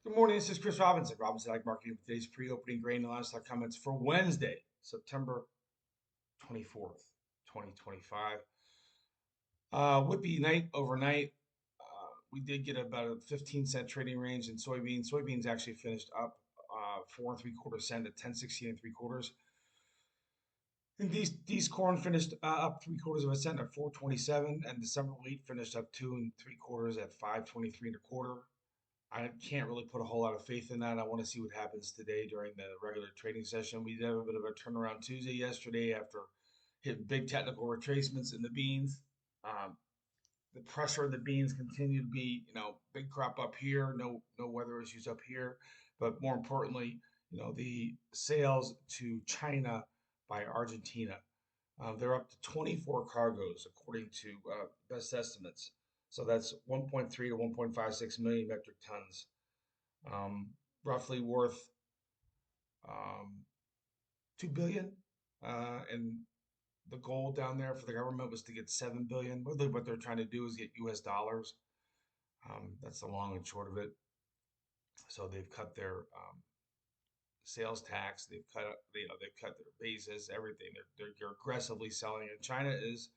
Good morning. This is Chris Robinson, Robinson Ag Marketing, with today's pre-opening grain and livestock comments for Wednesday, September 24th, 2025. Whippy night overnight. We did get about a 15-cent trading range in soybeans. Soybeans actually finished up 4 3/4 cent at 10.16 3/4. And these corn finished up 3/4 of a cent at 4.27, and December wheat finished up 2 3/4 at 5.23 1/4. I can't really put a whole lot of faith in that. I want to see what happens today during the regular trading session. We did have a bit of a turnaround Tuesday yesterday after hitting big technical retracements in the beans. Um, the pressure of the beans continue to be, big crop up here, no weather issues up here, but more importantly, the sales to China by Argentina. They're up to 24 cargoes according to best estimates. So that's 1.3 to 1.56 million metric tons, um, roughly worth um, 2 billion. And the goal down there for the government was to get 7 billion. Really, what they're trying to do is get U.S. dollars. That's the long and short of it. So they've cut their sales tax. They've cut their bases, everything. They're aggressively selling, and China is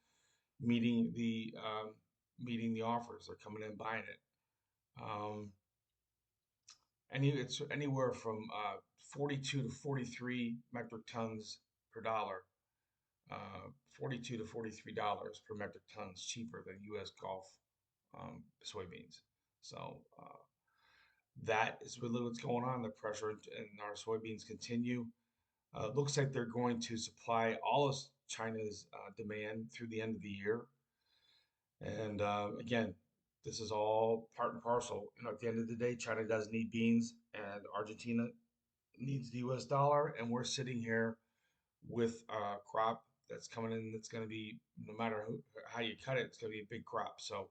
meeting the offers. They're coming in buying it. Um, it's anywhere from 42 to 43 metric tons per dollar. 42 to $43 per metric tons cheaper than U.S. Gulf soybeans. So that is really what's going on. The pressure in our soybeans continue. Looks like they're going to supply all of China's demand through the end of the year. And again, this is all part and parcel. At the end of the day, China does need beans, and Argentina needs the U.S. dollar, and we're sitting here with a crop that's coming in that's going to be, no matter how you cut it, it's going to be a big crop. So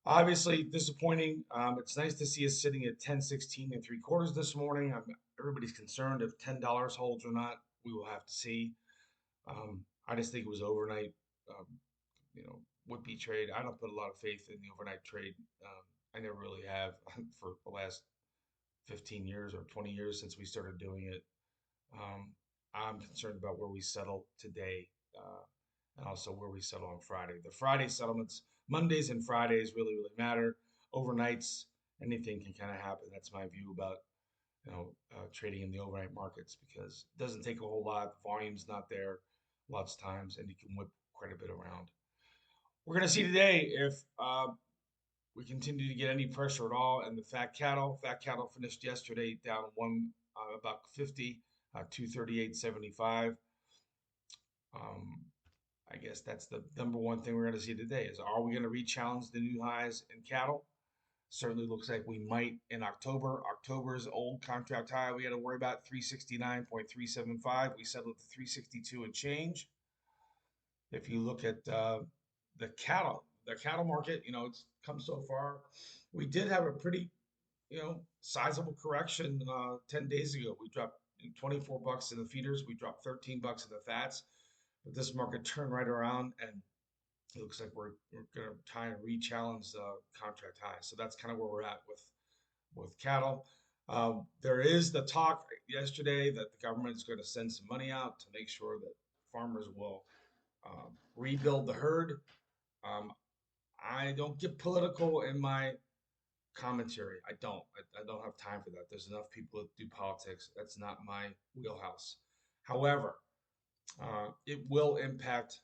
obviously disappointing. It's nice to see us sitting at 10.16 3/4 this morning. Everybody's concerned if $10 holds or not. We will have to see. I just think it was overnight. Um, you know, Would-be trade. I don't put a lot of faith in the overnight trade. I never really have for the last 15 years or 20 years since we started doing it. Um, I'm concerned about where we settle today, and also where we settle on Friday. The Friday settlements, Mondays and Fridays really matter. Overnights, anything can kind of happen. That's my view about trading in the overnight markets, because it doesn't take a whole lot. The volume's not there lots of times, and you can whip quite a bit around. We're going to see today if we continue to get any pressure at all. And the fat cattle finished yesterday down about 50, 238.75. Um, I guess that's the number one thing we're going to see today is, are we going to re-challenge the new highs in cattle? Certainly looks like we might in October. October's old contract high we had to worry about 369.375. We settled at 362 and change. If you look at the cattle market, it's come so far. We did have a pretty, sizable correction 10 days ago. We dropped $24 in the feeders. We dropped $13 in the fats. But this market turned right around, and it looks like we're going to try and re-challenge the contract high. So that's kind of where we're at with cattle. There is the talk yesterday that the government is going to send some money out to make sure that farmers will rebuild the herd. Um, I don't get political in my commentary. I don't. I don't have time for that. There's enough people that do politics. That's not my wheelhouse. However, it will impact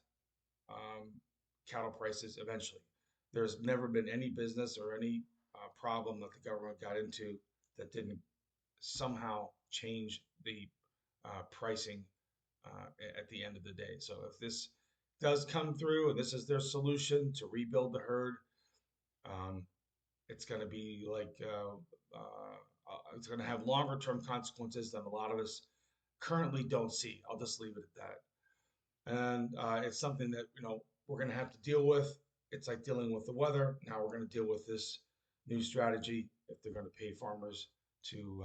um, cattle prices eventually. There's never been any business or any problem that the government got into that didn't somehow change the pricing at the end of the day. So if this does come through and this is their solution to rebuild the herd, um, it's going to be like it's going to have longer term consequences than a lot of us currently don't see. I'll just leave it at that. And it's something that we're going to have to deal with. It's like dealing with the weather. Now we're going to deal with this new strategy if they're going to pay farmers to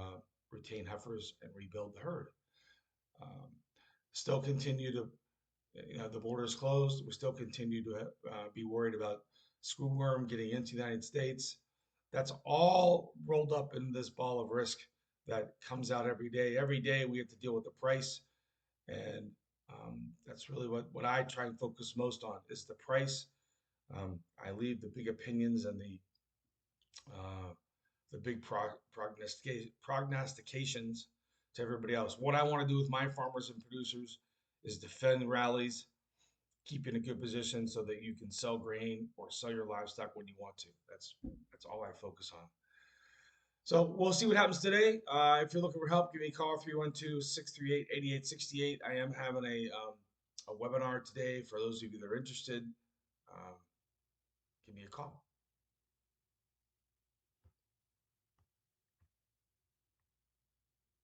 retain heifers and rebuild the herd. Um, Still continue to, the borders closed. We still continue to be worried about screwworm getting into the United States. That's all rolled up in this ball of risk that comes out every day. Every day we have to deal with the price, and that's really what I try and focus most on is the price. I leave the big opinions and uh, the big prognostications to everybody else. What I want to do with my farmers and producers is defend rallies, keep in a good position so that you can sell grain or sell your livestock when you want to. That's all I focus on. So we'll see what happens today. If you're looking for help, give me a call 312-638-8868. I am having a webinar today for those of you that are interested. Um, give me a call.